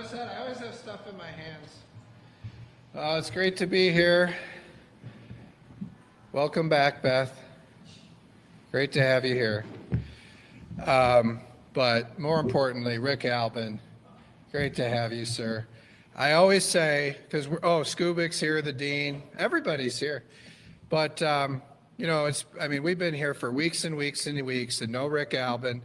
notice that? I always have stuff in my hands. It's great to be here. Welcome back, Beth. Great to have you here. But more importantly, Rick Albin, great to have you, sir. I always say, because Skubik's here, the dean, everybody's here. But, we've been here for weeks and weeks and weeks and no Rick Albin.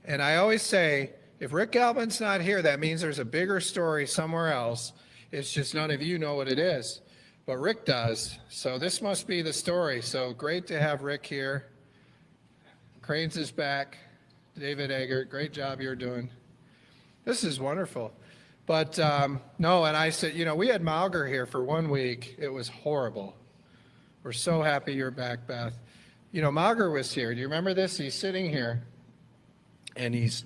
And I always say, if Rick Albin's not here, that means there's a bigger story somewhere else. It's just none of you know what it is. But Rick does. So this must be the story. So great to have Rick here. Cranes is back. David Eggert, great job you're doing. This is wonderful. But no, and I said, we had Mauger here for 1 week. It was horrible. We're so happy you're back, Beth. Mauger was here. Do you remember this? He's sitting here, and he's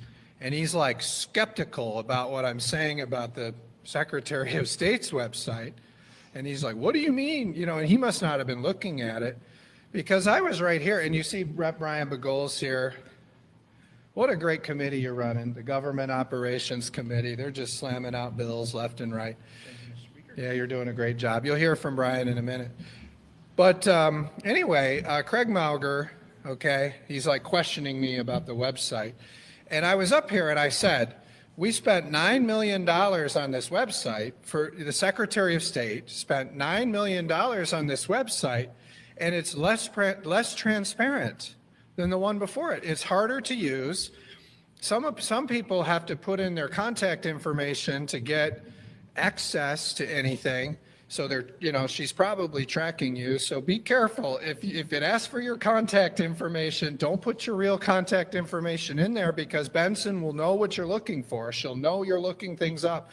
like skeptical about what I'm saying about the Secretary of State's website. And he's like, what do you mean? And he must not have been looking at it, because I was right here. And you see Rep. Brian Bagol's here. What a great committee you're running, the Government Operations Committee. They're just slamming out bills left and right. Yeah, you're doing a great job. You'll hear from Brian in a minute. But anyway, Craig Mauger, okay, he's like questioning me about the website. And I was up here and I said, we spent $9 million on this website. For the Secretary of State spent $9 million on this website, and it's less transparent than the one before it. It's harder to use. Some people have to put in their contact information to get access to anything. So she's probably tracking you. So be careful. If it asks for your contact information, don't put your real contact information in there, because Benson will know what you're looking for. She'll know you're looking things up.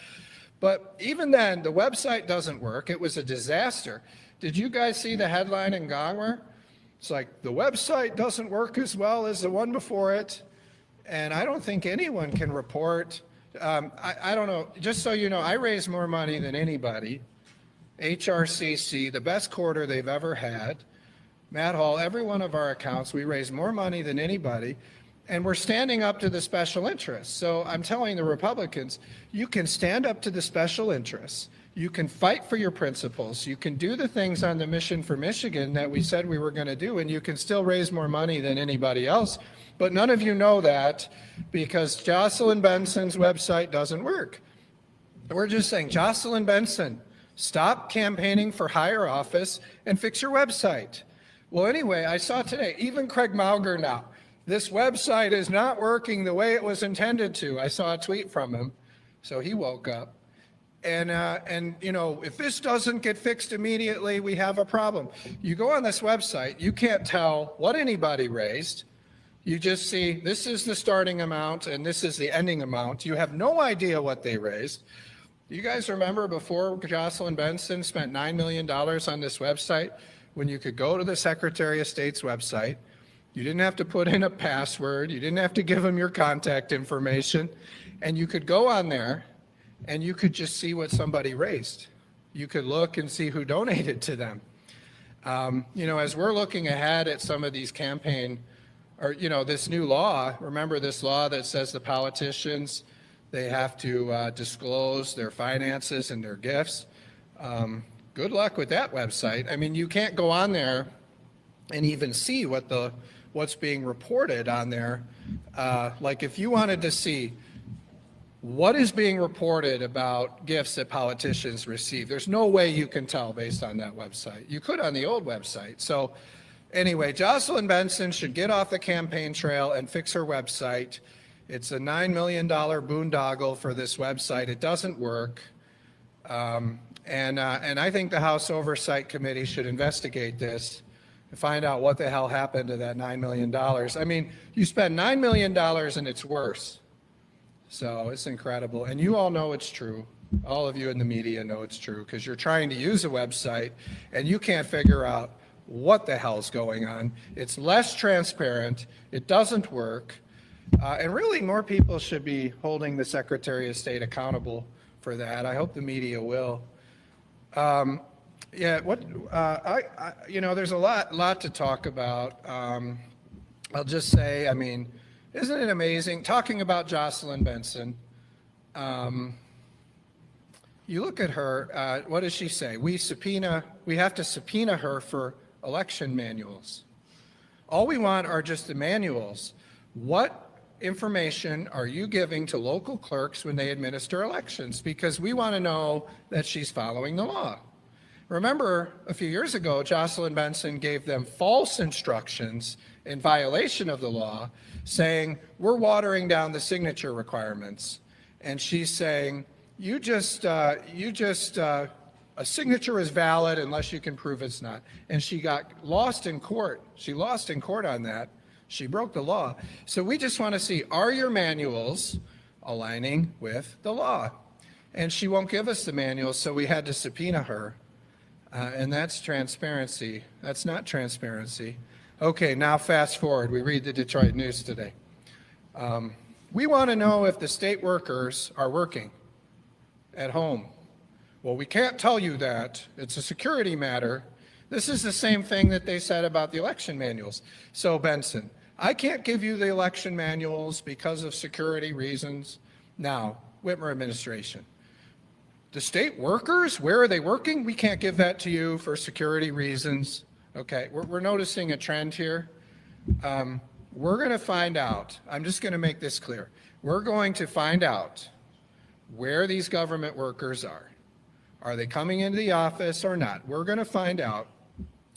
But even then, the website doesn't work. It was a disaster. Did you guys see the headline in Gongwer? It's like, the website doesn't work as well as the one before it. And I don't think anyone can report. I don't know. Just so you know, I raise more money than anybody. HRCC, the best quarter they've ever had. Matt Hall, every one of our accounts, we raise more money than anybody. And we're standing up to the special interests. So I'm telling the Republicans, you can stand up to the special interests. You can fight for your principles. You can do the things on the Mission for Michigan that we said we were going to do, and you can still raise more money than anybody else. But none of you know that, because Jocelyn Benson's website doesn't work. We're just saying, Jocelyn Benson, stop campaigning for higher office and fix your website. Well, anyway, I saw today, even Craig Mauger now, this website is not working the way it was intended to. I saw a tweet from him, so he woke up. And if this doesn't get fixed immediately, we have a problem. You go on this website, you can't tell what anybody raised. You just see this is the starting amount and this is the ending amount. You have no idea what they raised. You guys remember before Jocelyn Benson spent $9 million on this website, when you could go to the Secretary of State's website, you didn't have to put in a password, you didn't have to give them your contact information, and you could go on there and you could just see what somebody raised. You could look and see who donated to them. As we're looking ahead at some of these campaign, or this new law, remember this law that says the politicians, they have to disclose their finances and their gifts. Good luck with that website. I mean, you can't go on there and even see what's being reported on there. Like if you wanted to see what is being reported about gifts that politicians receive, there's no way you can tell based on that website. You could on the old website. So anyway, Jocelyn Benson should get off the campaign trail and fix her website. It's a $9 million boondoggle for this website. It doesn't work. And I think the House Oversight Committee should investigate this and find out what the hell happened to that $9 million. I mean, you spend $9 million and it's worse. So it's incredible. And you all know it's true. All of you in the media know it's true, because you're trying to use a website and you can't figure out what the hell's going on. It's less transparent. It doesn't work. And really, more people should be holding the Secretary of State accountable for that. I hope the media will. There's a lot to talk about. I'll just say, isn't it amazing? Talking about Jocelyn Benson, you look at her, what does she say? We have to subpoena her for election manuals. All we want are just the manuals. What information are you giving to local clerks when they administer elections? Because we want to know that she's following the law. Remember, a few years ago, Jocelyn Benson gave them false instructions in violation of the law, saying, we're watering down the signature requirements. And she's saying, a signature is valid unless you can prove it's not. And she got lost in court. She lost in court on that. She broke the law. So we just want to see, are your manuals aligning with the law? And she won't give us the manuals, so we had to subpoena her. And that's transparency. That's not transparency. Okay, now fast forward. We read the Detroit News today. We want to know if the state workers are working at home. Well, we can't tell you that. It's a security matter. This is the same thing that they said about the election manuals. So, Benson, I can't give you the election manuals because of security reasons. Now, Whitmer administration, the state workers, where are they working? We can't give that to you for security reasons. Okay, we're noticing a trend here. We're going to find out. I'm just going to make this clear. We're going to find out where these government workers are. Are they coming into the office or not? We're going to find out,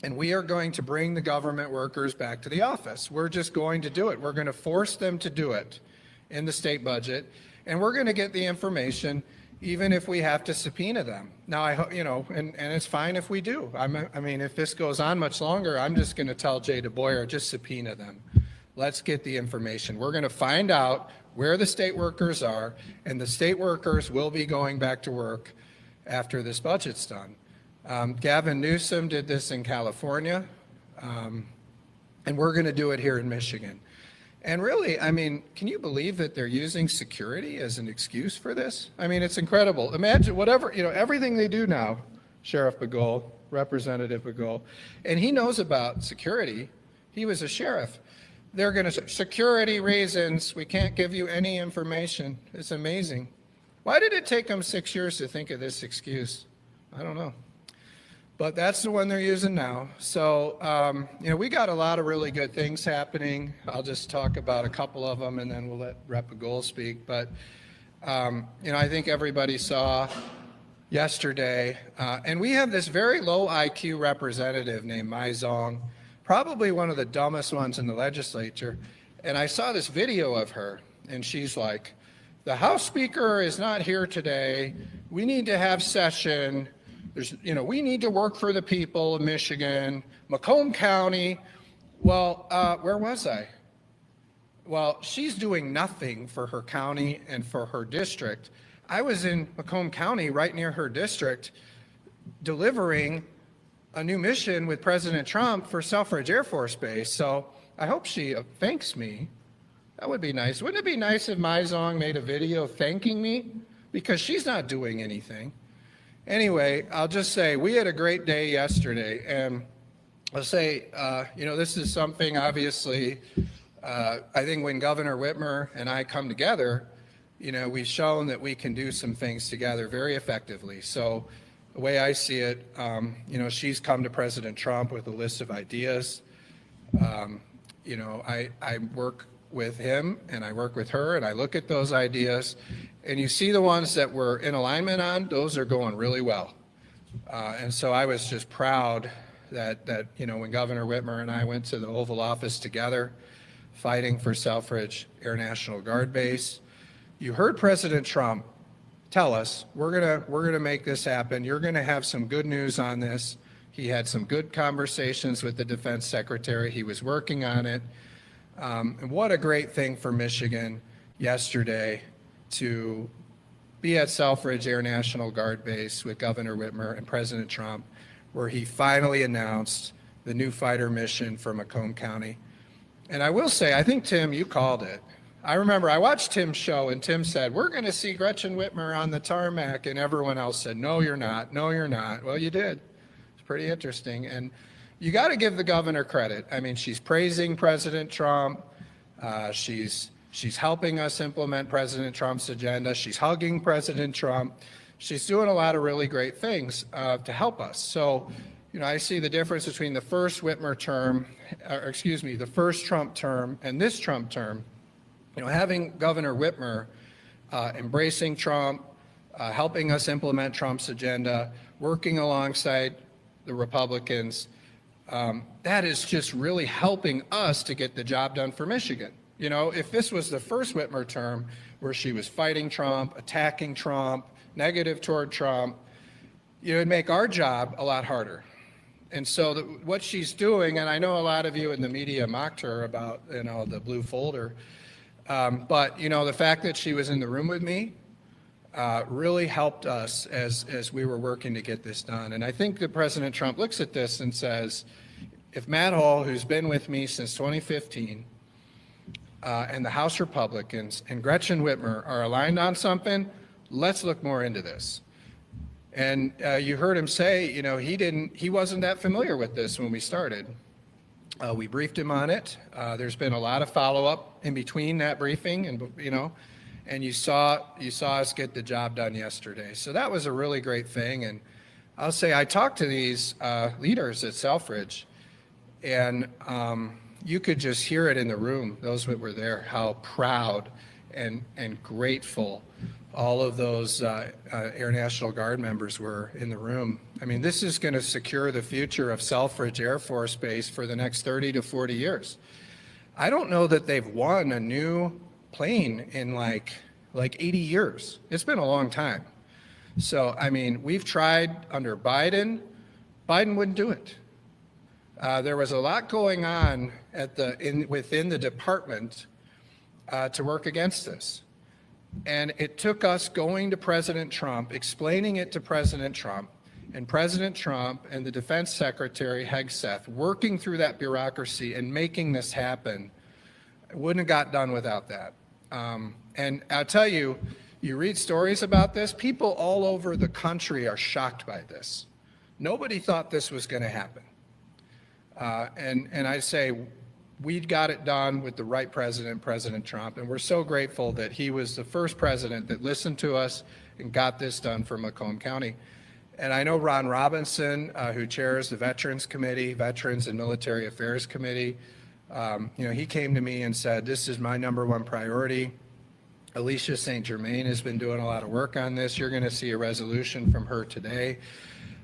and we are going to bring the government workers back to the office. We're just going to do it. We're going to force them to do it in the state budget, and we're going to get the information even if we have to subpoena them. Now, and it's fine if we do. I mean, if this goes on much longer, I'm just going to tell Jay DeBoyer, just subpoena them. Let's get the information. We're going to find out where the state workers are, and the state workers will be going back to work after this budget's done. Gavin Newsom did this in California, and we're going to do it here in Michigan. And really, I mean, can you believe that they're using security as an excuse for this? I mean, it's incredible. Imagine whatever, everything they do now, Sheriff Begole, Representative Begole, and he knows about security. He was a sheriff. They're going to say, security reasons, we can't give you any information. It's amazing. Why did it take them 6 years to think of this excuse? I don't know. But that's the one they're using now. So, we got a lot of really good things happening. I'll just talk about a couple of them, and then we'll let Rep. Begole speak. But, I think everybody saw yesterday, and we have this very low IQ representative named Mai Zong, probably one of the dumbest ones in the legislature. And I saw this video of her, and she's like, the House Speaker is not here today. We need to have session. We need to work for the people of Michigan, Macomb County. Well, where was I? Well, she's doing nothing for her county and for her district. I was in Macomb County, right near her district, delivering a new mission with President Trump for Selfridge Air Force Base. So I hope she thanks me. That would be nice. Wouldn't it be nice if Mai Zong made a video thanking me? Because she's not doing anything. Anyway, I'll just say we had a great day yesterday, and I'll say, this is something obviously, I think when Governor Whitmer and I come together, we've shown that we can do some things together very effectively. So the way I see it, she's come to President Trump with a list of ideas. I work with him and I work with her and I look at those ideas, and you see the ones that we're in alignment on, those are going really well. And so I was just proud that when Governor Whitmer and I went to the Oval Office together, fighting for Selfridge Air National Guard Base, you heard President Trump tell us, we're gonna make this happen. You're gonna have some good news on this. He had some good conversations with the Defense Secretary. He was working on it. And what a great thing for Michigan yesterday to be at Selfridge Air National Guard Base with Governor Whitmer and President Trump, where he finally announced the new fighter mission for Macomb County. And I will say, I think, Tim, you called it. I remember I watched Tim's show, and Tim said, we're going to see Gretchen Whitmer on the tarmac, and everyone else said, no, you're not. No, you're not. Well, you did. It's pretty interesting. And you got to give the governor credit. I mean, she's praising President Trump. She's helping us implement President Trump's agenda. She's hugging President Trump. she's doing a lot of really great things to help us. So, I see the difference between the first Whitmer term, the first Trump term and this Trump term. Having Governor Whitmer embracing Trump, helping us implement Trump's agenda, working alongside the Republicans, that is just really helping us to get the job done for Michigan. If this was the first Whitmer term where she was fighting Trump, attacking Trump, negative toward Trump, it would make our job a lot harder. And so what she's doing, and I know a lot of you in the media mocked her about, the blue folder, but, the fact that she was in the room with me really helped us as we were working to get this done. And I think that President Trump looks at this and says, if Matt Hall, who's been with me since 2015, and the House Republicans and Gretchen Whitmer are aligned on something, let's look more into this. And you heard him say, he wasn't that familiar with this when we started. We briefed him on it. There's been a lot of follow-up in between that briefing, and you saw us get the job done yesterday. So that was a really great thing. And I'll say I talked to these leaders at Selfridge, and you could just hear it in the room, those that were there, how proud and grateful all of those Air National Guard members were in the room. I mean, this is going to secure the future of Selfridge Air Force Base for the next 30 to 40 years. I don't know that they've won a new plane in like 80 years. It's been a long time. So, I mean, we've tried under Biden. Biden wouldn't do it. There was a lot going on within the department to work against this. And it took us going to President Trump, explaining it to President Trump, and President Trump and the Defense Secretary Hegseth working through that bureaucracy and making this happen. It wouldn't have got done without that. And I'll tell you, you read stories about this, people all over the country are shocked by this. Nobody thought this was going to happen. And I say, we got it done with the right president, President Trump, and we're so grateful that he was the first president that listened to us and got this done for Macomb County. And I know Ron Robinson, who chairs the Veterans Committee, Veterans and Military Affairs Committee, he came to me and said, this is my #1 priority. Alicia St. Germain has been doing a lot of work on this. You're going to see a resolution from her today.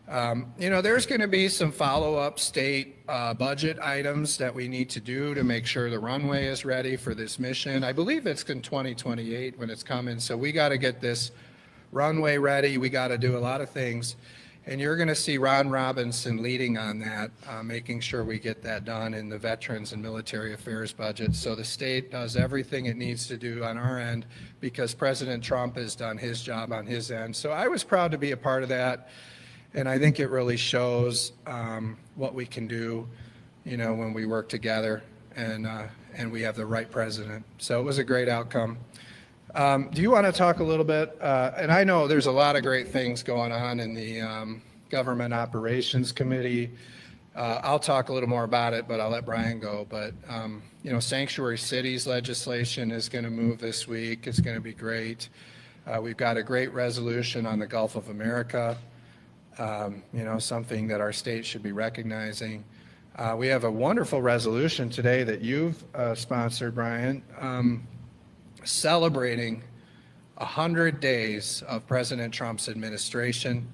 There's going to be some follow-up state budget items that we need to do to make sure the runway is ready for this mission. I believe it's in 2028 when it's coming, so we got to get this runway ready. We got to do a lot of things, and you're going to see Ron Robinson leading on that, making sure we get that done in the Veterans and Military Affairs budget. So the state does everything it needs to do on our end because President Trump has done his job on his end. So I was proud to be a part of that. And I think it really shows what we can do, when we work together and we have the right president. So it was a great outcome. Do you want to talk a little bit? And I know there's a lot of great things going on in the Government Operations Committee. I'll talk a little more about it, but I'll let Brian go. But, sanctuary cities legislation is going to move this week. It's going to be great. We've got a great resolution on the Gulf of America. Something that our state should be recognizing. We have a wonderful resolution today that you've sponsored, Brian, celebrating 100 days of President Trump's administration.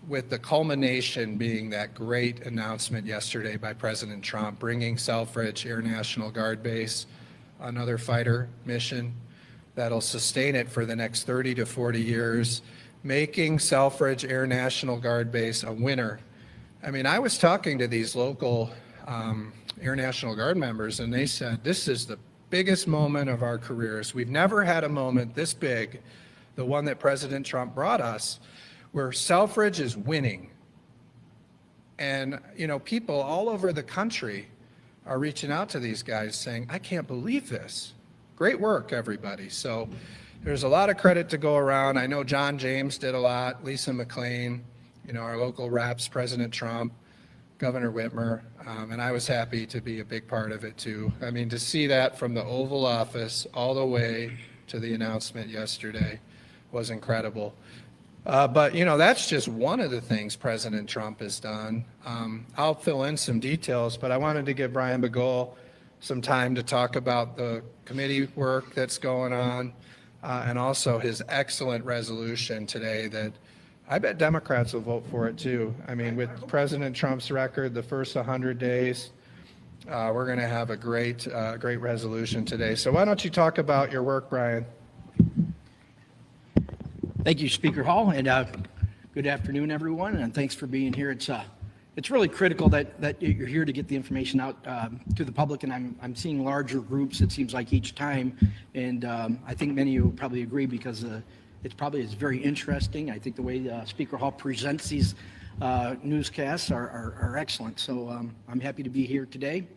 With the culmination being that great announcement yesterday by President Trump, bringing Selfridge Air National Guard Base, another fighter mission that'll sustain it for the next 30 to 40 years, making Selfridge Air National Guard Base a winner. I was talking to these local Air National Guard members, and they said, this is the biggest moment of our careers. We've never had a moment this big, the one that President Trump brought us, where Selfridge is winning. And, people all over the country are reaching out to these guys saying, I can't believe this. Great work, everybody. So there's a lot of credit to go around. I know John James did a lot, Lisa McLean, our local reps, President Trump, Governor Whitmer, and I was happy to be a big part of it too. To see that from the Oval Office all the way to the announcement yesterday was incredible. But, you know, that's just one of the things President Trump has done. I'll fill in some details, but I wanted to give Brian Begole some time to talk about the committee work that's going on, and also his excellent resolution today that I bet Democrats will vote for it too. I mean, with President Trump's record, the first 100 days, we're going to have a great resolution today. So why don't you talk about your work, Brian? Thank you, Speaker Hall, and good afternoon, everyone, and thanks for being here. It's really critical that you're here to get the information out to the public, and I'm seeing larger groups, it seems like, each time, and I think many of you will probably agree because it's very interesting. I think the way Speaker Hall presents these newscasts are excellent, so I'm happy to be here today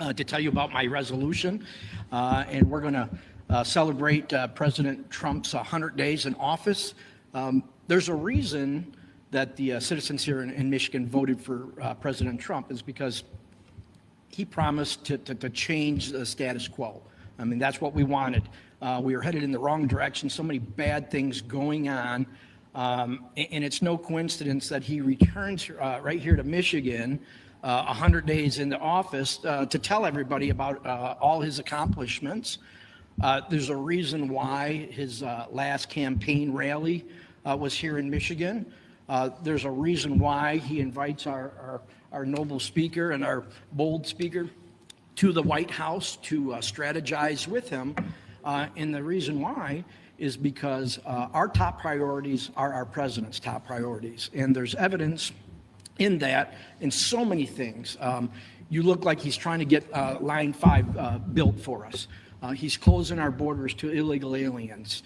to tell you about my resolution, and we're going to celebrate President Trump's 100 days in office. There's a reason that the citizens here in Michigan voted for President Trump is because he promised to change the status quo. I mean, that's what we wanted. We were headed in the wrong direction, so many bad things going on. And it's no coincidence that he returns right here to Michigan 100 days into office to tell everybody about all his accomplishments. There's a reason why his last campaign rally was here in Michigan. There's a reason why he invites our noble speaker and our bold speaker to the White House to strategize with him. And the reason why is because our top priorities are our president's top priorities. And there's evidence in that in so many things. You look like he's trying to get Line 5 built for us. He's closing our borders to illegal aliens.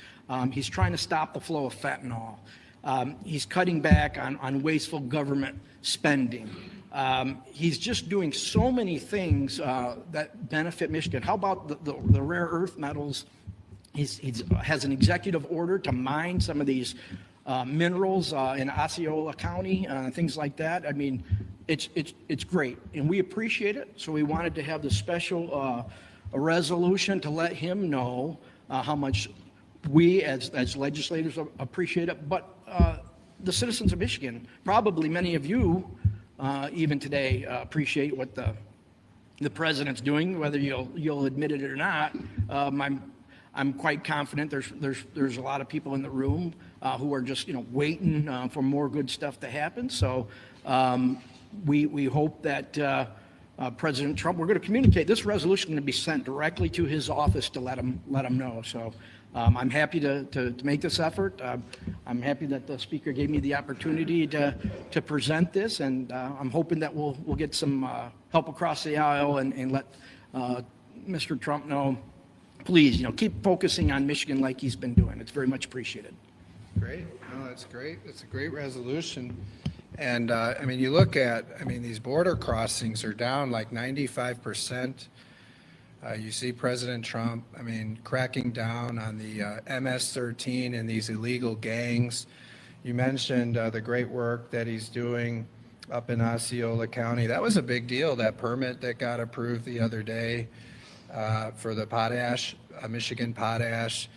He's trying to stop the flow of fentanyl. He's cutting back on wasteful government spending. He's just doing so many things that benefit Michigan. How about the rare earth metals? He has an executive order to mine some of these minerals in Osceola County, things like that. I mean, it's great, and we appreciate it. So we wanted to have the special a resolution to let him know how much we as legislators appreciate it, but the citizens of Michigan, probably many of you even today appreciate what the president's doing, whether you'll admit it or not. I'm quite confident there's a lot of people in the room who are just waiting for more good stuff to happen. So we hope that President Trump, we're going to communicate. This resolution is going to be sent directly to his office to let him know. So I'm happy to make this effort. I'm happy that the speaker gave me the opportunity to present this, and I'm hoping that we'll get some help across the aisle and let Mr. Trump know. Please, keep focusing on Michigan like he's been doing. It's very much appreciated. Great. No, that's great. It's a great resolution. And I mean, you look at, these border crossings are down like 95%. You see President Trump, cracking down on the MS-13 and these illegal gangs. You mentioned the great work that he's doing up in Osceola County. That was a big deal, that permit that got approved the other day for the potash, Michigan potash.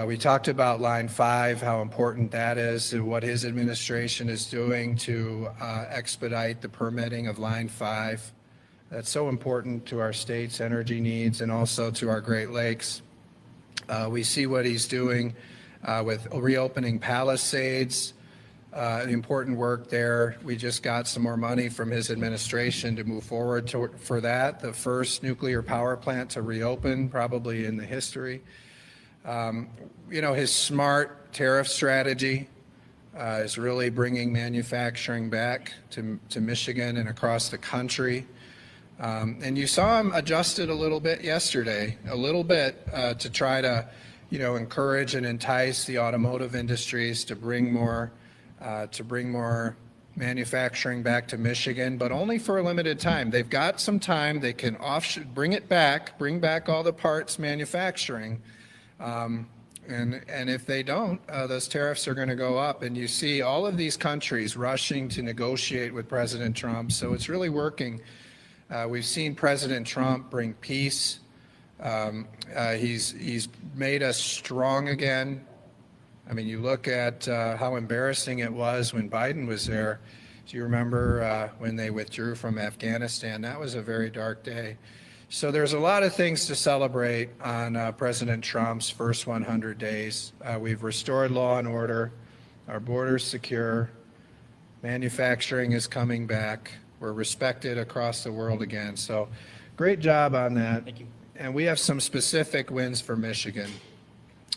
We talked about Line 5, how important that is, and what his administration is doing to expedite the permitting of Line 5. That's so important to our state's energy needs and also to our Great Lakes. We see what he's doing with reopening Palisades, the important work there. We just got some more money from his administration to move forward for that, the first nuclear power plant to reopen probably in the history. His smart tariff strategy is really bringing manufacturing back to Michigan and across the country. And you saw him adjust it a little bit yesterday, to try to, encourage and entice the automotive industries to bring more manufacturing back to Michigan, but only for a limited time. They've got some time. They can bring back all the parts manufacturing. And if they don't, those tariffs are going to go up. And you see all of these countries rushing to negotiate with President Trump. So it's really working. We've seen President Trump bring peace. He's made us strong again. I mean, you look at how embarrassing it was when Biden was there. Do you remember when they withdrew from Afghanistan? That was a very dark day. So there's a lot of things to celebrate on President Trump's first 100 days. We've restored law and order. Our border's secure. Manufacturing is coming back. We're respected across the world again. So great job on that. Thank you. And we have some specific wins for Michigan.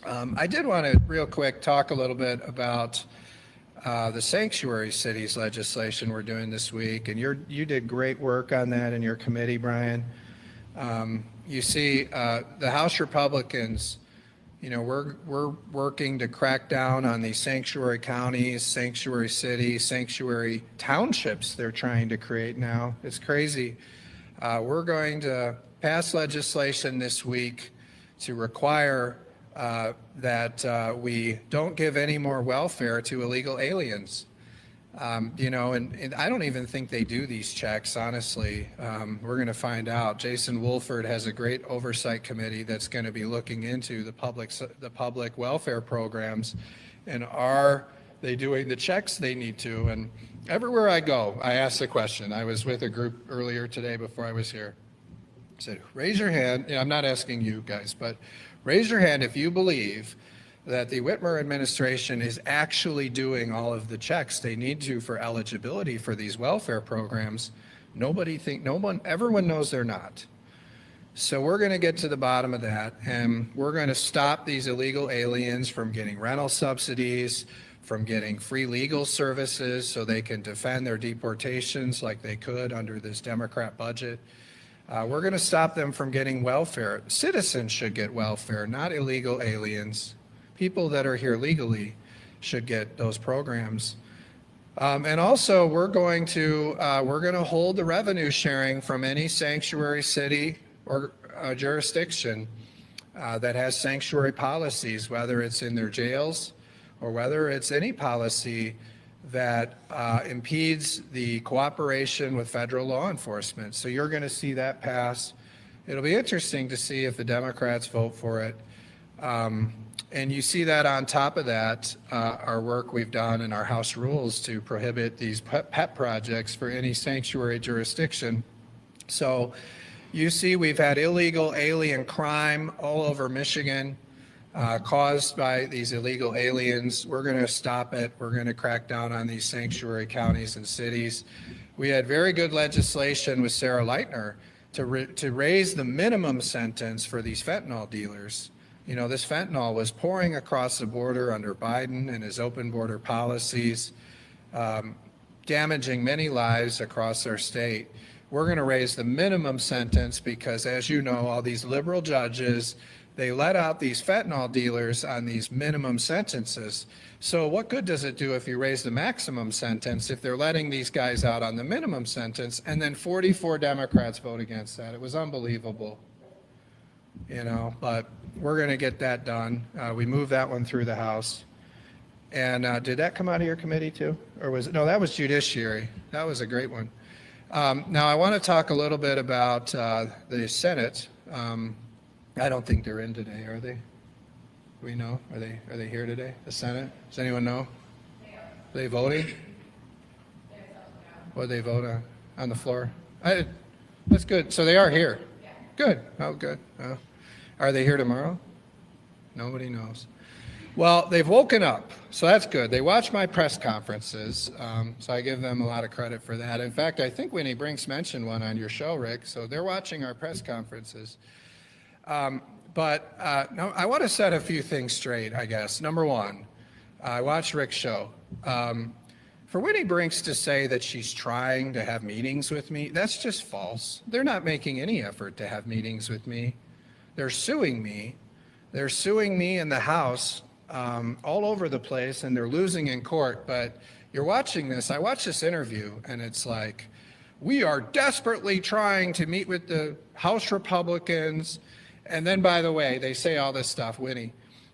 I did want to real quick talk a little bit about the sanctuary cities legislation we're doing this week. And you did great work on that in your committee, Brian. You see, the House Republicans, you know, we're working to crack down on these sanctuary counties, sanctuary cities, sanctuary townships they're trying to create now. It's crazy. We're going to pass legislation this week to require that we don't give any more welfare to illegal aliens. You know, and I don't even think they do these checks, honestly. We're going to find out. Jason Wolford has a great oversight committee that's going to be looking into the public welfare programs, and are they doing the checks they need to? And everywhere I go, I ask the question. I was with a group earlier today before I was here. I said, raise your hand. You know, I'm not asking you guys, but raise your hand if you believe that the Whitmer administration is actually doing all of the checks they need to for eligibility for these welfare programs. Everyone knows they're not. So we're going to get to the bottom of that, and we're going to stop these illegal aliens from getting rental subsidies, from getting free legal services so they can defend their deportations like they could under this Democrat budget. We're going to stop them from getting welfare. Citizens should get welfare, not illegal aliens. People that are here legally should get those programs. And also, we're going to hold the revenue sharing from any sanctuary city or jurisdiction that has sanctuary policies, whether it's in their jails or whether it's any policy that impedes the cooperation with federal law enforcement. So you're going to see that pass. It'll be interesting to see if the Democrats vote for it. And you see that on top of that, our work we've done in our House rules to prohibit these pet projects for any sanctuary jurisdiction. So you see we've had illegal alien crime all over Michigan caused by these illegal aliens. We're going to stop it. We're going to crack down on these sanctuary counties and cities. We had very good legislation with Sarah Leitner to raise the minimum sentence for these fentanyl dealers. You know, this fentanyl was pouring across the border under Biden and his open border policies, damaging many lives across our state. We're going to raise the minimum sentence because, as you know, all these liberal judges, they let out these fentanyl dealers on these minimum sentences. So what good does it do if you raise the maximum sentence if they're letting these guys out on the minimum sentence? And then 44 Democrats vote against that. It was unbelievable, you know, but we're going to get that done. We moved that one through the House. And did that come out of your committee too? Or was it? No, that was Judiciary. That was a great one. Now I want to talk a little bit about the Senate. I don't think they're in today, are they? Do we know? Are they here today? The Senate? Does anyone know? Are they voting? What did they vote on the floor? That's good. So they are here. Good. Oh, good. Are they here tomorrow? Nobody knows. Well, they've woken up, so that's good. They watch my press conferences, so I give them a lot of credit for that. In fact, I think Winnie Brinks mentioned one on your show, Rick, so they're watching our press conferences. But no, I want to set a few things straight, I guess. Number one, I watched Rick's show. For Winnie Brinks to say that she's trying to have meetings with me, that's just false. They're not making any effort to have meetings with me. They're suing me. They're suing me in the House all over the place, and they're losing in court. But you're watching this. I watched this interview, and it's like, we are desperately trying to meet with the House Republicans. And then, by the way, they say all this stuff, Winnie.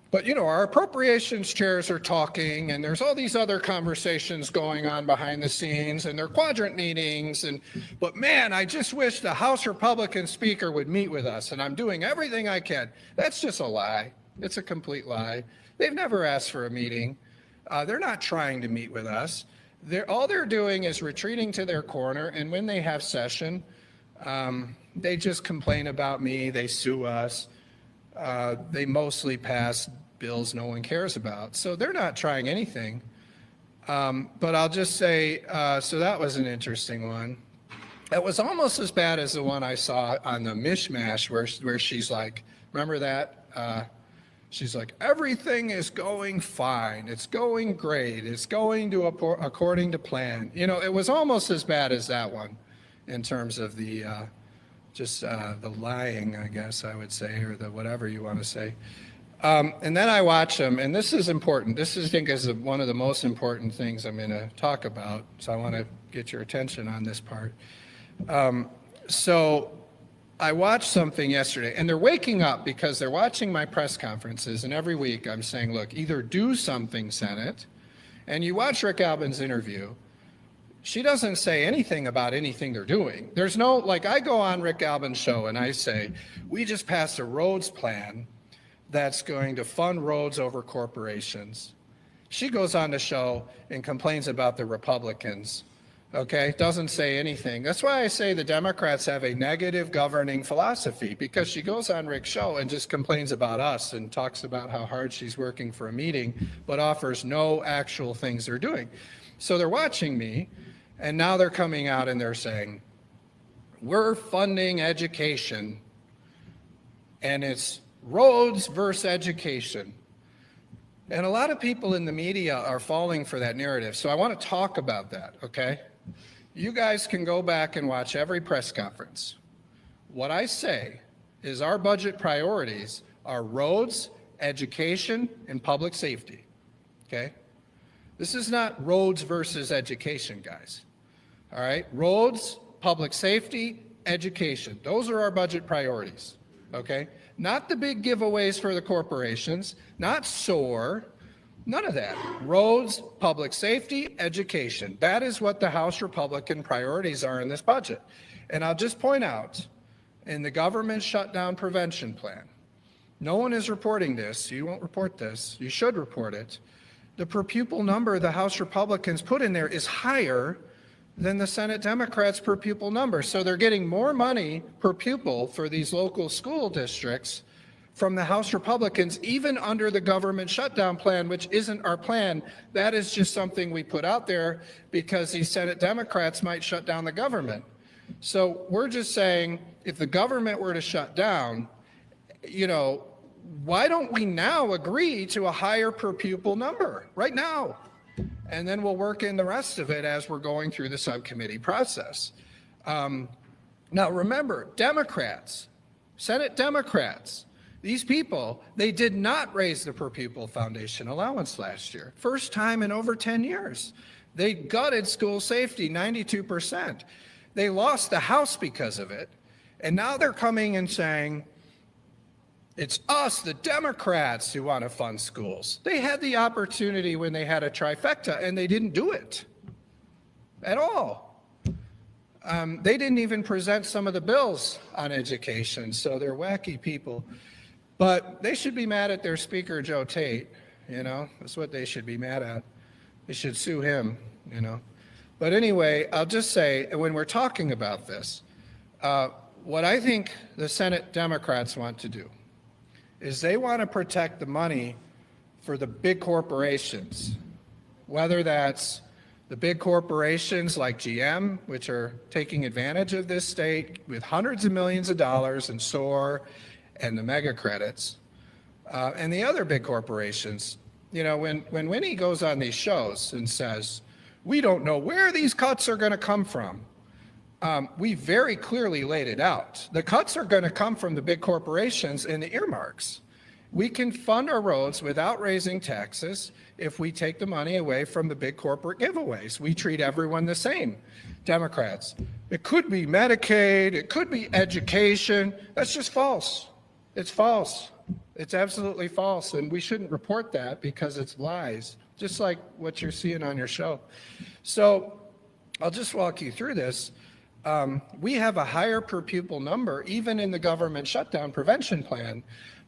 But, you know, our appropriations chairs are talking, and there's all these other conversations going on behind the scenes, and they're quadrant meetings. But, man, I just wish the House Republican Speaker would meet with us, and I'm doing everything I can. That's just a lie. It's a complete lie. They've never asked for a meeting. They're not trying to meet with us. All they're doing is retreating to their corner, and when they have session, they just complain about me, they sue us. They mostly pass bills no one cares about. So they're not trying anything. But I'll just say, so that was an interesting one. It was almost as bad as the one I saw on the mishmash where she's like, remember that? She's like, everything is going fine. It's going great. It's going to according to plan. You know, it was almost as bad as that one in terms of the the lying, I guess I would say, or the whatever you want to say. And then I watch them, and this is important. This is, I think, is one of the most important things I'm going to talk about. So I want to get your attention on this part. So I watched something yesterday, and they're waking up because they're watching my press conferences, and every week I'm saying, look, either do something, Senate, and you watch Rick Albin's interview, she doesn't say anything about anything they're doing. There's no, like, I go on Rick Albin's show and I say, we just passed a roads plan that's going to fund roads over corporations. She goes on the show and complains about the Republicans. Okay, doesn't say anything. That's why I say the Democrats have a negative governing philosophy, because she goes on Rick's show and just complains about us and talks about how hard she's working for a meeting, but offers no actual things they're doing. So they're watching me, and now they're coming out and they're saying, we're funding education, and it's roads versus education. And a lot of people in the media are falling for that narrative. So I want to talk about that, okay? You guys can go back and watch every press conference. What I say is our budget priorities are roads, education, and public safety, okay? This is not roads versus education, guys, all right? Roads, public safety, education. Those are our budget priorities, okay? Not the big giveaways for the corporations, not SOAR, none of that. Roads, public safety, education. That is what the House Republican priorities are in this budget. And I'll just point out, in the government shutdown prevention plan, no one is reporting this. You won't report this. You should report it. The per pupil number the House Republicans put in there is higher than the Senate Democrats per pupil number. So they're getting more money per pupil for these local school districts from the House Republicans, even under the government shutdown plan, which isn't our plan. That is just something we put out there because these Senate Democrats might shut down the government. So we're just saying, if the government were to shut down, you know, why don't we now agree to a higher per pupil number right now? And then we'll work in the rest of it as we're going through the subcommittee process. Now remember, Democrats, Senate Democrats, these people, they did not raise the per pupil foundation allowance last year. First time in over 10 years. They gutted school safety, 92%. They lost the House because of it. And now they're coming and saying, it's us, the Democrats, who want to fund schools. They had the opportunity when they had a trifecta, and they didn't do it at all. They didn't even present some of the bills on education, so they're wacky people. But they should be mad at their speaker, Joe Tate, you know? That's what they should be mad at. They should sue him, you know? But anyway, I'll just say, when we're talking about this, what I think the Senate Democrats want to do is they want to protect the money for the big corporations, whether that's the big corporations like GM, which are taking advantage of this state with hundreds of millions of dollars in SOAR and the mega credits, and the other big corporations. You know, when Winnie goes on these shows and says, we don't know where these cuts are going to come from, we very clearly laid it out. The cuts are going to come from the big corporations and the earmarks. We can fund our roads without raising taxes if we take the money away from the big corporate giveaways. We treat everyone the same, Democrats. It could be Medicaid, it could be education. That's just false. It's false. It's absolutely false, and we shouldn't report that because it's lies, just like what you're seeing on your show. So I'll just walk you through this. We have a higher per pupil number, even in the government shutdown prevention plan,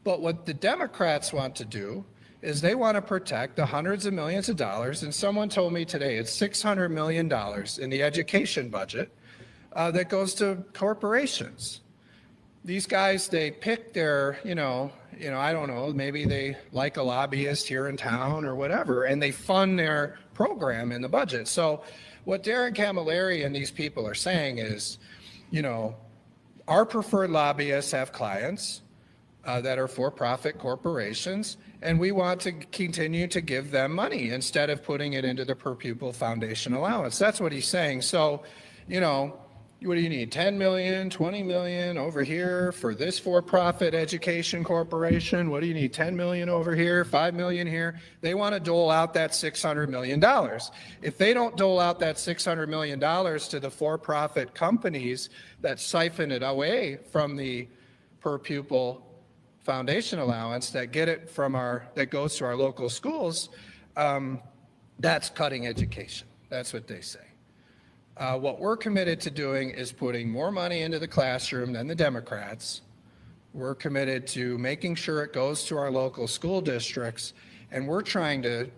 But what the Democrats want to do is they want to protect the hundreds of millions of dollars, and someone told me today it's $600 million in the education budget that goes to corporations. These guys, they pick their, I don't know, maybe they like a lobbyist here in town or whatever, and they fund their program in the budget. So what Darren Camilleri and these people are saying is, our preferred lobbyists have clients that are for-profit corporations, and we want to continue to give them money instead of putting it into the per-pupil foundation allowance. That's what he's saying. So, what do you need, 10 million, 20 million over here for this for-profit education corporation? What do you need, 10 million over here, 5 million here? They want to dole out that $600 million. If they don't dole out that $600 million to the for-profit companies that siphon it away from the per-pupil foundation allowance, that get it from that goes to our local schools, that's cutting education. That's what they say. What we're committed to doing is putting more money into the classroom than the Democrats. We're committed to making sure it goes to our local school districts, and we're trying to,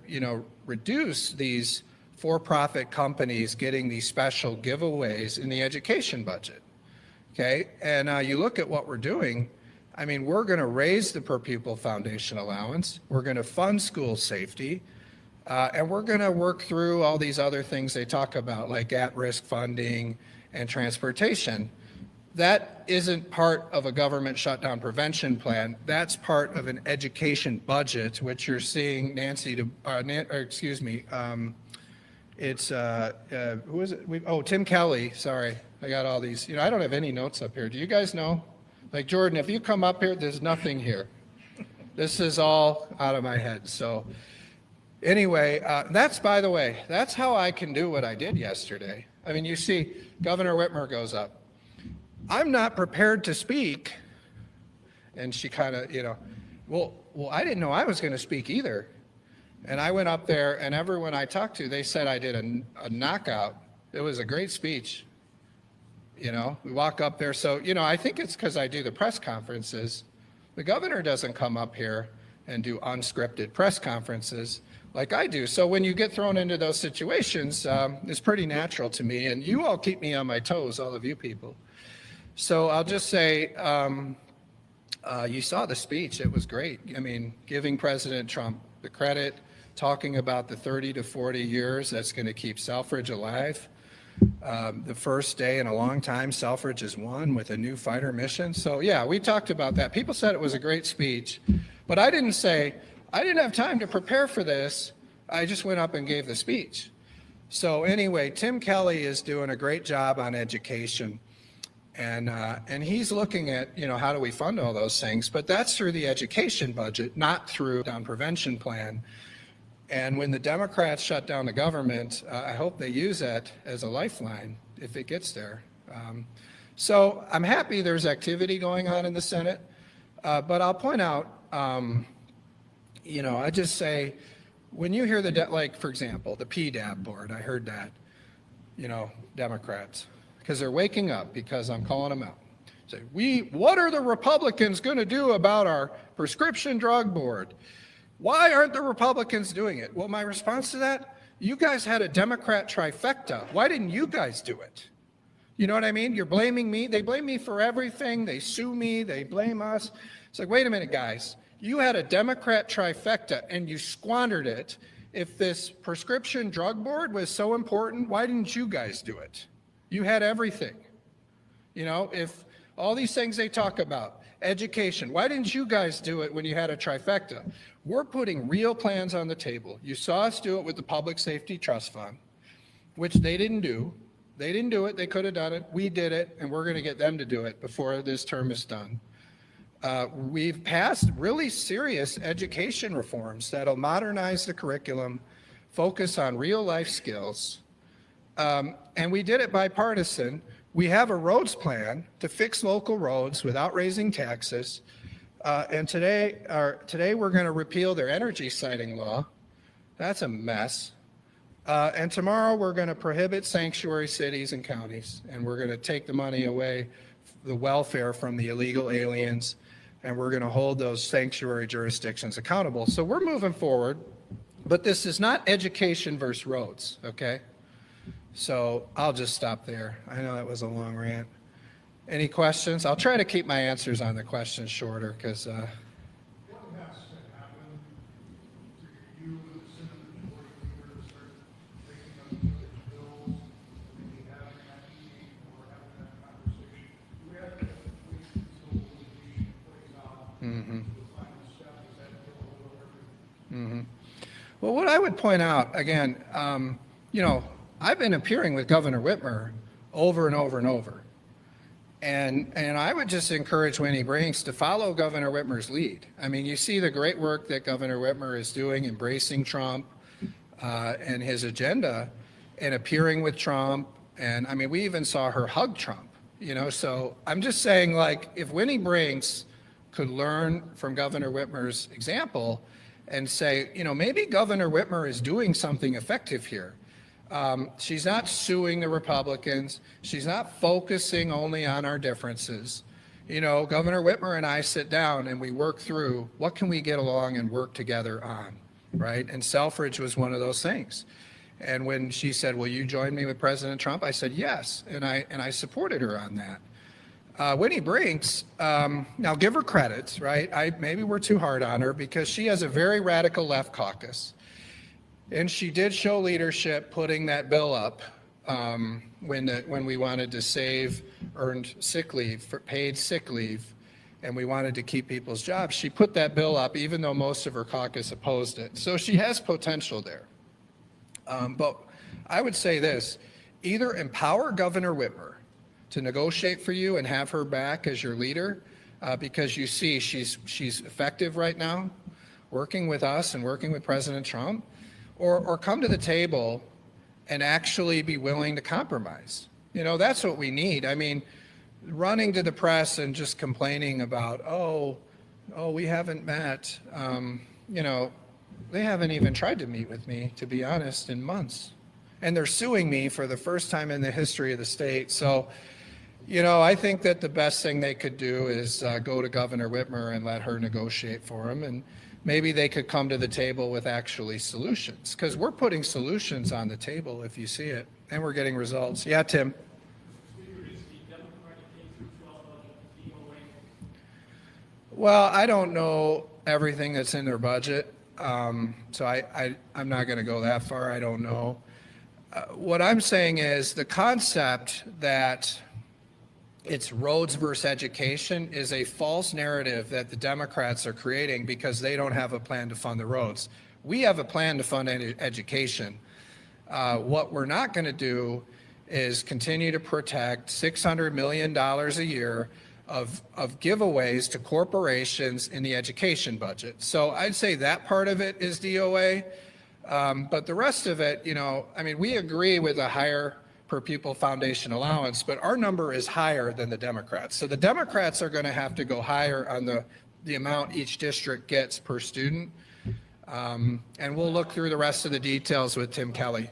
reduce these for-profit companies getting these special giveaways in the education budget. Okay, and you look at what we're doing. I mean, we're going to raise the per-pupil foundation allowance. We're going to fund school safety. And we're going to work through all these other things they talk about, like at-risk funding and transportation. That isn't part of a government shutdown prevention plan. That's part of an education budget, which you're seeing it's, who is it? Tim Kelly, sorry. I got all these, I don't have any notes up here. Do you guys know? Like, Jordan, if you come up here, there's nothing here. This is all out of my head, so. Anyway, by the way, that's how I can do what I did yesterday. I mean, you see, Governor Whitmer goes up. I'm not prepared to speak. And she kind of, well, I didn't know I was going to speak either. And I went up there, and everyone I talked to, they said I did a knockout. It was a great speech. We walk up there. So, I think it's because I do the press conferences. The governor doesn't come up here and do unscripted press conferences like I do. So when you get thrown into those situations, it's pretty natural to me. And you all keep me on my toes, all of you people. So I'll just say, you saw the speech. It was great. I mean, giving President Trump the credit, talking about the 30 to 40 years that's going to keep Selfridge alive. The first day in a long time, Selfridge has won with a new fighter mission. So yeah, we talked about that. People said it was a great speech, but I didn't have time to prepare for this. I just went up and gave the speech. So anyway, Tim Kelly is doing a great job on education. And he's looking at, how do we fund all those things? But that's through the education budget, not through the prevention plan. And when the Democrats shut down the government, I hope they use that as a lifeline if it gets there. So I'm happy there's activity going on in the Senate. But I'll point out, I just say, when you hear like, for example, the PDAB board, I heard that, Democrats, because they're waking up, because I'm calling them out. Say, what are the Republicans going to do about our prescription drug board? Why aren't the Republicans doing it? Well, my response to that, you guys had a Democrat trifecta. Why didn't you guys do it? You know what I mean? You're blaming me. They blame me for everything. They sue me. They blame us. It's like, wait a minute, guys. You had a Democrat trifecta and you squandered it. If this prescription drug board was so important, why didn't you guys do it? You had everything. If all these things they talk about, education, why didn't you guys do it when you had a trifecta? We're putting real plans on the table. You saw us do it with the Public Safety Trust Fund, which they didn't do. They didn't do it. They could have done it. We did it, and we're going to get them to do it before this term is done. We've passed really serious education reforms that'll modernize the curriculum, focus on real life skills, and we did it bipartisan. We have a roads plan to fix local roads without raising taxes. And today we're going to repeal their energy siting law. That's a mess. And tomorrow we're going to prohibit sanctuary cities and counties, and we're going to take the money away, the welfare from the illegal aliens. and we're going to hold those sanctuary jurisdictions accountable. So we're moving forward, but this is not education versus roads, okay? So I'll just stop there. I know that was a long rant. Any questions? I'll try to keep my answers on the questions shorter because What has to happen for you and the Senate Majority Leader to start taking up each other's bills, maybe having that meeting or having that conversation? We have to wait until the litigation plays out. The final step is that bill or whatever. Well, what I would point out, again, you know, I've been appearing with Governor Whitmer over and over and over. And I would just encourage Winnie Brinks to follow Governor Whitmer's lead. I mean, you see the great work that Governor Whitmer is doing, embracing Trump and his agenda and appearing with Trump. And I mean, we even saw her hug Trump, you know, so I'm just saying, like, if Winnie Brinks could learn from Governor Whitmer's example and say, you know, maybe Governor Whitmer is doing something effective here. She's not suing the Republicans. She's not focusing only on our differences. You know, Governor Whitmer and I sit down and we work through what can we get along and work together on, right? And Selfridge was one of those things. And when she said, will you join me with President Trump? I said, yes. And I supported her on that. Winnie Brinks, now give her credit, right? Maybe we're too hard on her because she has a very radical left caucus. And she did show leadership putting that bill up when we wanted to save earned sick leave, for paid sick leave, and we wanted to keep people's jobs. She put that bill up even though most of her caucus opposed it. So she has potential there. But I would say this, either empower Governor Whitmer to negotiate for you and have her back as your leader, because you see she's effective right now, working with us and working with President Trump, or come to the table and actually be willing to compromise. You know, that's what we need. I mean, running to the press and just complaining about, oh, we haven't met, you know, they haven't even tried to meet with me, to be honest, in months. And they're suing me for the first time in the history of the state. So, you know, I think that the best thing they could do is go to Governor Whitmer and let her negotiate for them. And maybe they could come to the table with actually solutions, because we're putting solutions on the table if you see it, and we're getting results. Yeah, Tim? Well, I don't know everything that's in their budget, so I'm not going to go that far. I don't know. What I'm saying is the concept that it's roads versus education is a false narrative that the Democrats are creating because they don't have a plan to fund the roads. We have a plan to fund education. What we're not going to do is continue to protect $600 million a year of giveaways to corporations in the education budget. So I'd say that part of it is DOA, but the rest of it, you know, I mean, we agree with a higher per pupil foundation allowance, but our number is higher than the Democrats. So the Democrats are going to have to go higher on the amount each district gets per student. And we'll look through the rest of the details with Tim Kelly.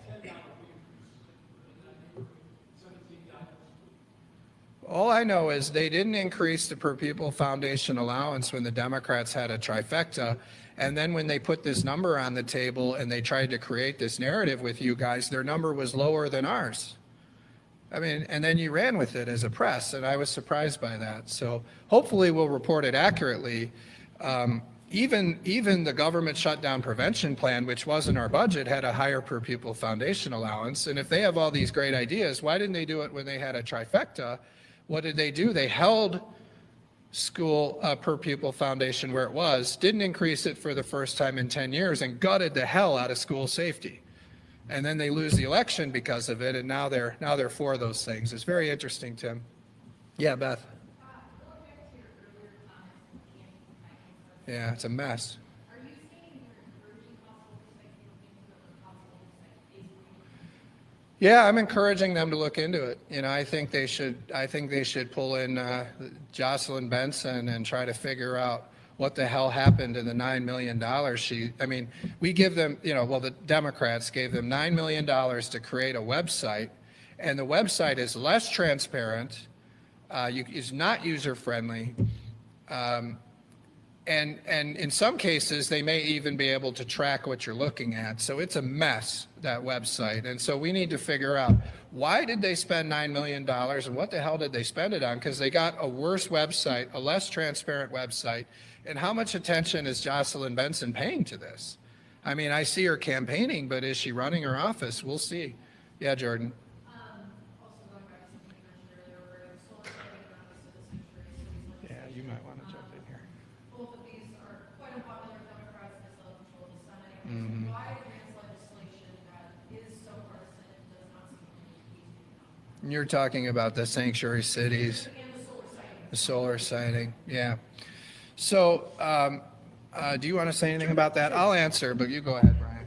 All I know is they didn't increase the per pupil foundation allowance when the Democrats had a trifecta. And then when they put this number on the table and they tried to create this narrative with you guys, their number was lower than ours. I mean, and then you ran with it as a press, and I was surprised by that. So hopefully we'll report it accurately. Even the government shutdown prevention plan, which was in our budget, had a higher per pupil foundation allowance. And if they have all these great ideas, why didn't they do it when they had a trifecta? What did they do? They held school per pupil foundation where it was, didn't increase it for the first time in 10 years, and gutted the hell out of school safety. And then they lose the election because of it, and now they're for those things. It's very interesting, Tim. Yeah, Beth. Yeah, it's a mess. Yeah, I'm encouraging them to look into it. You know, I think they should pull in Jocelyn Benson and try to figure out what the hell happened to the $9 million. I mean, we give them, you know, well, the Democrats gave them $9 million to create a website, and the website is less transparent, is not user-friendly, and in some cases, they may even be able to track what you're looking at. So it's a mess, that website. And so we need to figure out, why did they spend $9 million and what the hell did they spend it on? Because they got a worse website, a less transparent website. And how much attention is Jocelyn Benson paying to this? I mean, I see her campaigning, but is she running her office? We'll see. Yeah, Jordan. Also going back to something you mentioned earlier, where the solar setting and obviously the sanctuary cities. Yeah, you might want to jump in here. Both of these are quite unpopular. Democrats, they still have control of the Senate. So why advance legislation that is so partisan and does not seem to be easy enough? You're talking about the sanctuary cities, And the solar siting. the solar siting, yeah. So, do you want to say anything about that? I'll answer, but you go ahead, Brian.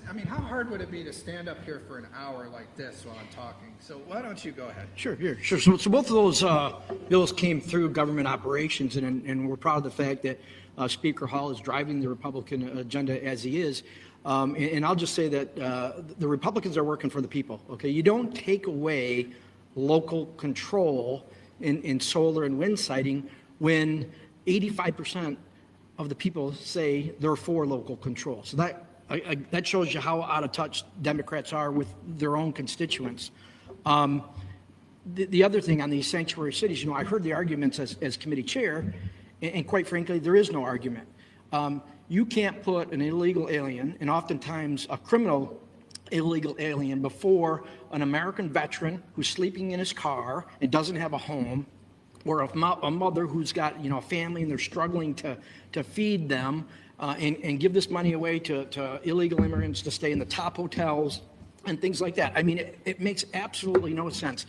I mean, how hard would it be to stand up here for an hour like this while I'm talking? So why don't you go ahead? Sure. So both of those bills came through government operations, and we're proud of the fact that Speaker Hall is driving the Republican agenda as he is. And I'll just say that the Republicans are working for the people, okay? You don't take away local control in solar and wind siting when 85% of the people say they're for local control. So that shows you how out of touch Democrats are with their own constituents. The other thing on these sanctuary cities, I heard the arguments as committee chair, and quite frankly, there is no argument. You can't put an illegal alien, and oftentimes a criminal illegal alien, before an American veteran who's sleeping in his car and doesn't have a home, or a mother who's got a family and they're struggling to feed them, and give this money away to illegal immigrants to stay in the top hotels and things like that. I mean, it makes absolutely no sense.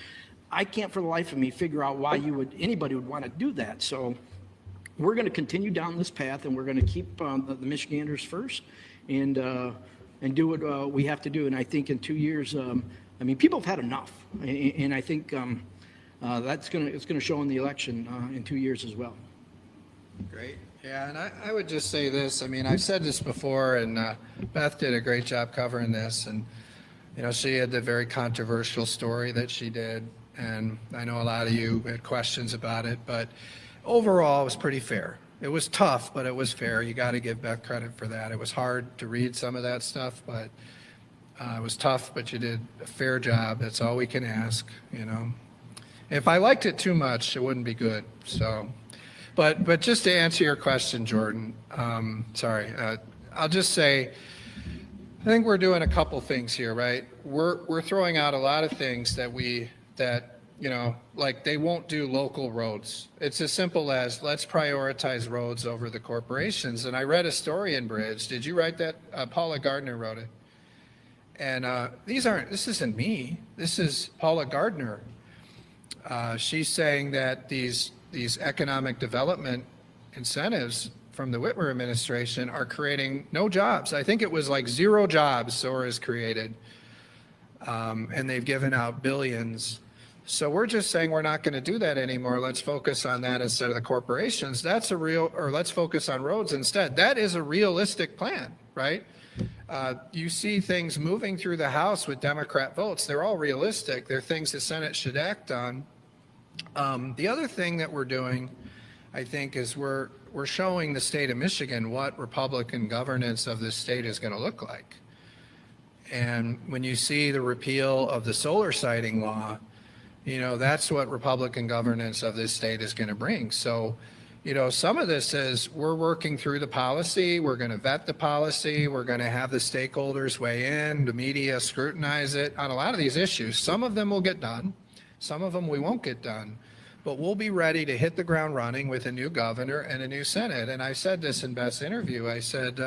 I can't for the life of me figure out why anybody would want to do that. So we're going to continue down this path, and we're going to keep the Michiganders first, and do what we have to do. And I think in 2 years, people have had enough, and I think it's going to show in the election in 2 years as well. Great. Yeah, and I would just say this. I mean, I've said this before, and Beth did a great job covering this. And, she had the very controversial story that she did. And I know a lot of you had questions about it. But overall, it was pretty fair. It was tough, but it was fair. You got to give Beth credit for that. It was hard to read some of that stuff, but it was tough, but you did a fair job. That's all we can ask, If I liked it too much, it wouldn't be good. So, but just to answer your question, Jordan, I'll just say, I think we're doing a couple things here, right? We're throwing out a lot of things that like they won't do local roads. It's as simple as, let's prioritize roads over the corporations. And I read a story in Bridge. Did you write that? Paula Gardner wrote it. And this isn't me. This is Paula Gardner. She's saying that these economic development incentives from the Whitmer administration are creating no jobs. I think it was like 0 jobs SOAR has created, and they've given out billions. So we're just saying we're not going to do that anymore. Let's focus on that instead of the corporations. Let's focus on roads instead. That is a realistic plan, right? You see things moving through the House with Democrat votes. They're all realistic. They're things the Senate should act on. The other thing that we're doing, I think, is we're showing the state of Michigan what Republican governance of this state is going to look like. And when you see the repeal of the solar siting law, that's what Republican governance of this state is going to bring. So, some of this is we're working through the policy. We're going to vet the policy. We're going to have the stakeholders weigh in, the media scrutinize it on a lot of these issues. Some of them will get done. Some of them we won't get done. But we'll be ready to hit the ground running with a new governor and a new Senate. And I said this in Beth's interview. I said,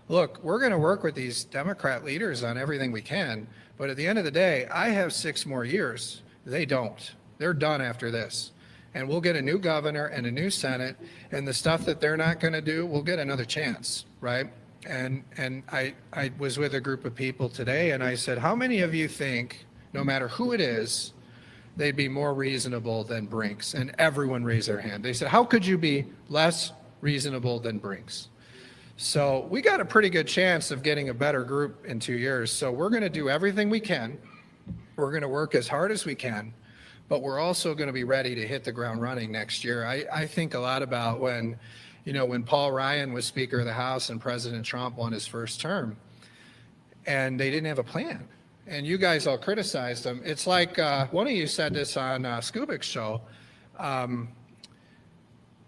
look, we're going to work with these Democrat leaders on everything we can. But at the end of the day, I have 6 more years. They don't. They're done after this. And we'll get a new governor and a new Senate. And the stuff that they're not going to do, we'll get another chance, right? And I was with a group of people today, and I said, how many of you think, no matter who it is, they'd be more reasonable than Brinks? And everyone raised their hand. They said, how could you be less reasonable than Brinks? So we got a pretty good chance of getting a better group in 2 years. So we're going to do everything we can. We're going to work as hard as we can, but we're also going to be ready to hit the ground running next year. I think a lot about when, You know, when Paul Ryan was Speaker of the House and President Trump won his first term, and they didn't have a plan. And you guys all criticized them. It's like one of you said this on Skubik's show.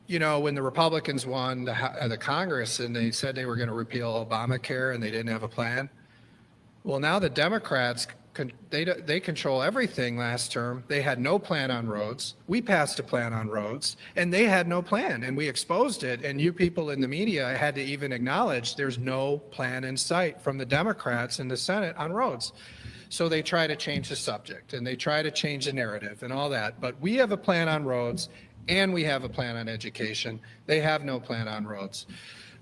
You know, when the Republicans won the Congress and they said they were going to repeal Obamacare and they didn't have a plan. Well, now the Democrats, they control everything last term. They had no plan on roads. We passed a plan on roads, and they had no plan, and we exposed it. And you people in the media had to even acknowledge there's no plan in sight from the Democrats in the Senate on roads. So they try to change the subject, and they try to change the narrative and all that. But we have a plan on roads, and we have a plan on education. They have no plan on roads.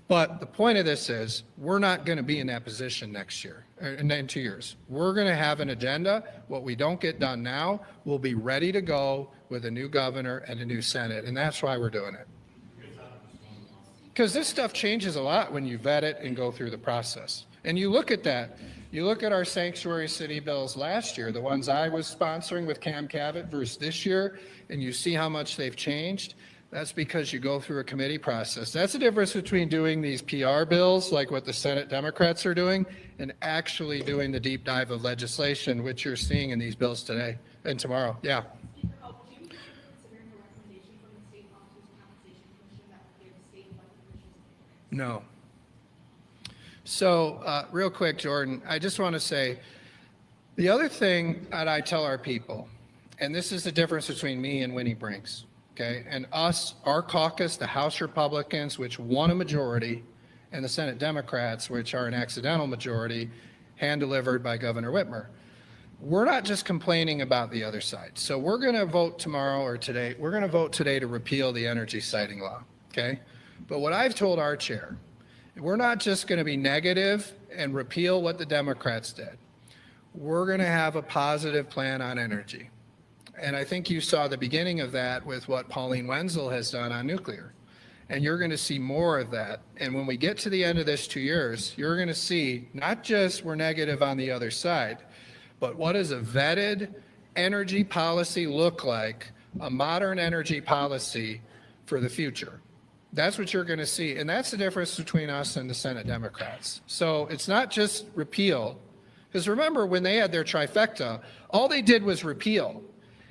But the point of this is, we're not going to be in that position next year, in 2 years. We're going to have an agenda. What we don't get done now, we'll be ready to go with a new governor and a new Senate, and that's why we're doing it. Because this stuff changes a lot when you vet it and go through the process. And you look at that. You look at our sanctuary city bills last year, the ones I was sponsoring with Cam Cabot versus this year, and you see how much they've changed. That's because you go through a committee process. That's the difference between doing these PR bills, like what the Senate Democrats are doing, and actually doing the deep dive of legislation, which you're seeing in these bills today and tomorrow. Yeah. Speaker, do you consider a recommendation from the State Officers Compensation Commission that would give state elected officials? No. So real quick, Jordan, I just want to say, the other thing that I tell our people, and this is the difference between me and Winnie Brinks, okay, and us, our caucus, the House Republicans, which won a majority, and the Senate Democrats, which are an accidental majority, hand-delivered by Governor Whitmer. We're not just complaining about the other side. So we're going to vote tomorrow or today. We're going to vote today to repeal the energy siting law, okay? But what I've told our chair, we're not just going to be negative and repeal what the Democrats did. We're going to have a positive plan on energy. And I think you saw the beginning of that with what Pauline Wenzel has done on nuclear. And you're going to see more of that. And when we get to the end of this 2 years, you're going to see not just we're negative on the other side, but what does a vetted energy policy look like, a modern energy policy for the future? That's what you're going to see. And that's the difference between us and the Senate Democrats. So it's not just repeal. Because remember, when they had their trifecta, all they did was repeal.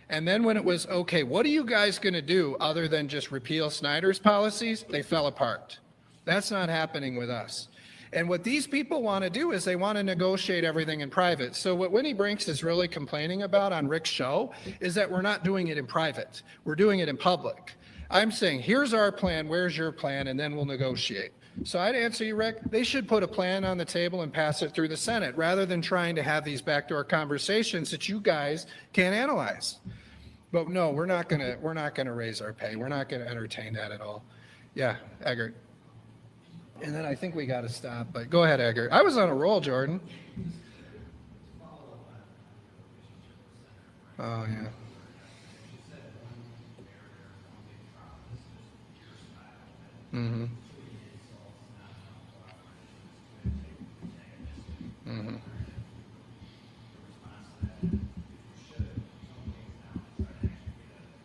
And then when it was, okay, what are you guys going to do other than just repeal Snyder's policies? They fell apart. That's not happening with us. And what these people want to do is they want to negotiate everything in private. So what Winnie Brinks is really complaining about on Rick's show is that we're not doing it in private. We're doing it in public. I'm saying, here's our plan, where's your plan, and then we'll negotiate. So I'd answer you, Rick, they should put a plan on the table and pass it through the Senate rather than trying to have these backdoor conversations that you guys can't analyze. But no, we're not gonna raise our pay. We're not gonna entertain that at all. Yeah, Eggert. And then I think we gotta stop, but go ahead, Eggert. I was on a roll, Jordan. Oh, yeah. Mm-hmm. Mm-hmm.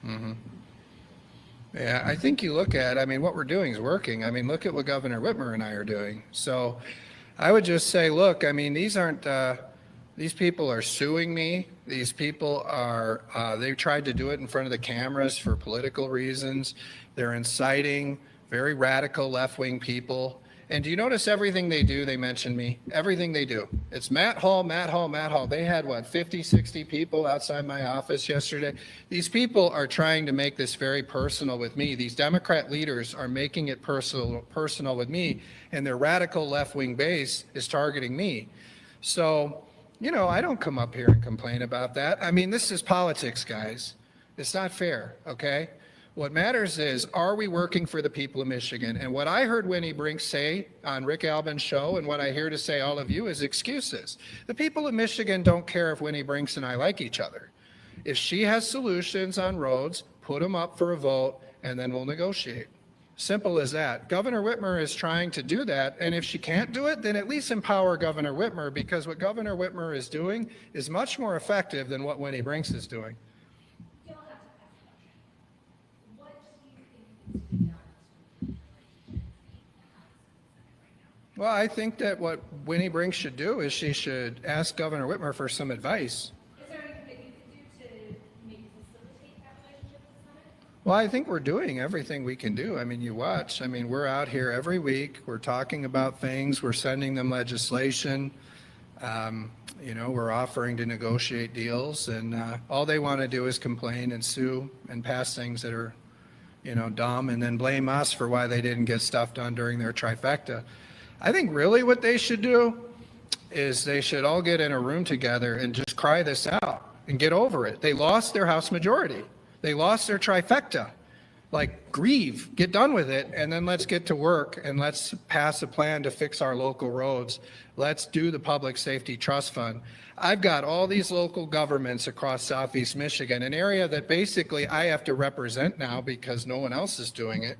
Mm-hmm. Yeah, I think you look at, I mean, what we're doing is working. I mean, look at what Governor Whitmer and I are doing. So I would just say, look, I mean, these aren't, these people are suing me. These people are, they tried to do it in front of the cameras for political reasons. They're inciting very radical left-wing people. And do you notice everything they do, they mention me? Everything they do. It's Matt Hall, Matt Hall, Matt Hall. They had, what, 50, 60 people outside my office yesterday? These people are trying to make this very personal with me. These Democrat leaders are making it personal with me, and their radical left-wing base is targeting me. So, you know, I don't come up here and complain about that. I mean, this is politics, guys. It's not fair, okay? What matters is, are we working for the people of Michigan? And what I heard Winnie Brinks say on Rick Albin's show, and what I hear to say all of you, is excuses. The people of Michigan don't care if Winnie Brinks and I like each other. If she has solutions on roads, put them up for a vote, and then we'll negotiate. Simple as that. Governor Whitmer is trying to do that, and if she can't do it, then at least empower Governor Whitmer, because what Governor Whitmer is doing is much more effective than what Winnie Brinks is doing. You'll have to ask a question. What do you think needs to be done to Well, I think that what Winnie Brink should do is she should ask Governor Whitmer for some advice. Is there anything that you could do to maybe facilitate that relationship with the Senate? Well, I think we're doing everything we can do. I mean, you watch. I mean, we're out here every week. We're talking about things. We're sending them legislation. You know, we're offering to negotiate deals, and all they want to do is complain and sue and pass things that are, you know, dumb, and then blame us for why they didn't get stuff done during their trifecta. I think really what they should do is they should all get in a room together and just cry this out and get over it. They lost their House majority. They lost their trifecta. Like, grieve, get done with it, and then let's get to work and let's pass a plan to fix our local roads. Let's do the Public Safety Trust Fund. I've got all these local governments across Southeast Michigan, an area that basically I have to represent now because no one else is doing it.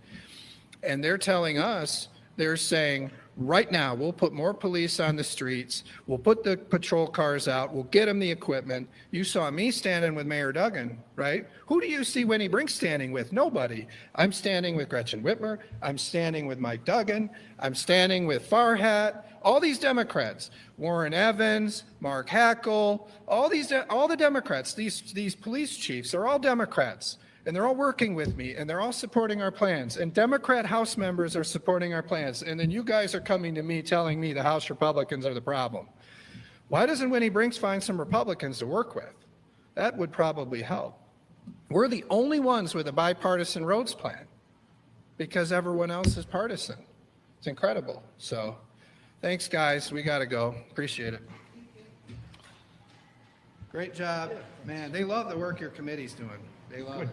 And they're telling us, they're saying, right now, we'll put more police on the streets. We'll put the patrol cars out. We'll get them the equipment. You saw me standing with Mayor Duggan, right? Who do you see Winnie Brink standing with? Nobody. I'm standing with Gretchen Whitmer. I'm standing with Mike Duggan. I'm standing with Farhat. All these Democrats, Warren Evans, Mark Hackel, all the Democrats, these police chiefs are all Democrats. And they're all working with me, and they're all supporting our plans. And Democrat House members are supporting our plans. And then you guys are coming to me telling me the House Republicans are the problem. Why doesn't Winnie Brinks find some Republicans to work with? That would probably help. We're the only ones with a bipartisan roads plan because everyone else is partisan. It's incredible. So thanks, guys. We got to go. Appreciate it. Great job. Man, they love the work your committee's doing. They love it.